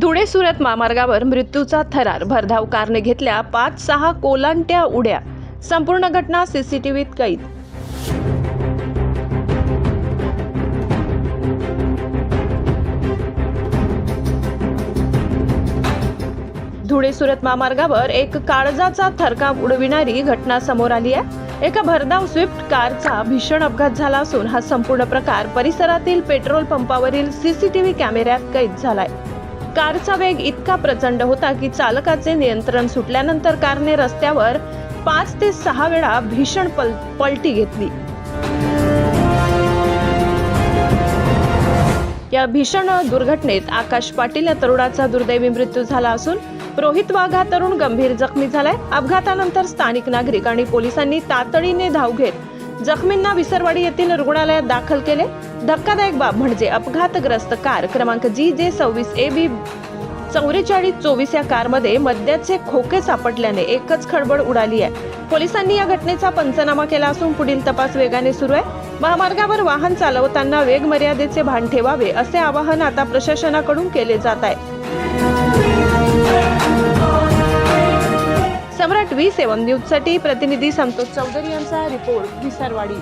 धुळे सुरत महामार्गावर मृत्यूचा थरार, भरधाव कारने घेतल्या 5-6 कोलांट्या उड्या, संपूर्ण घटना सीसीटीव्हीत कैद। धुळे सुरत महामार्गावर एक काळजाचा थरकाप उडविणारी घटना समोर आली आहे। एका भरधाव स्विफ्ट कारचा भीषण अपघात झाला असून हा संपूर्ण प्रकार परिसरातील पेट्रोल पंपावरील सीसीटीव्ही कॅमेऱ्यात कैद झालाय। कारचा वेग इतका प्रचंड होता की चालकाचे नियंत्रण सुटल्यानंतर कारने रस्त्यावर 5 ते 6 वेळा भीषण पलटी घेतली। या भीषण दुर्घटनेत आकाश पाटील या तरुणाचा दुर्दैवी मृत्यू झाला असून रोहित वाघ हा तरुण गंभीर जखमी झालाय। अपघातानंतर स्थानिक नागरिक आणि पोलिसांनी तातडीने धाव घेत जखमींना विसरवाडी येथील रुग्णालयात दाखल केले। धक्कादायक बाब म्हणजे अपघातग्रस्त कार क्रमांक GJ26AB 4424 या कारमध्ये मद्याचे खोके सापडल्याने एकच खळबळ उडाली आहे। पोलिसांनी या घटनेचा पंचनामा केला असून पुढील तपास वेगाने सुरू आहे। महामार्गावर वाहन चालवताना वेग मर्यादेचे भान ठेवावे असे आवाहन आता प्रशासनाकडून केले जात आहे। सम्राट V7 न्यूज साठी प्रतिनिधी संतोष चौधरी यांचा रिपोर्ट, विसरवाडी।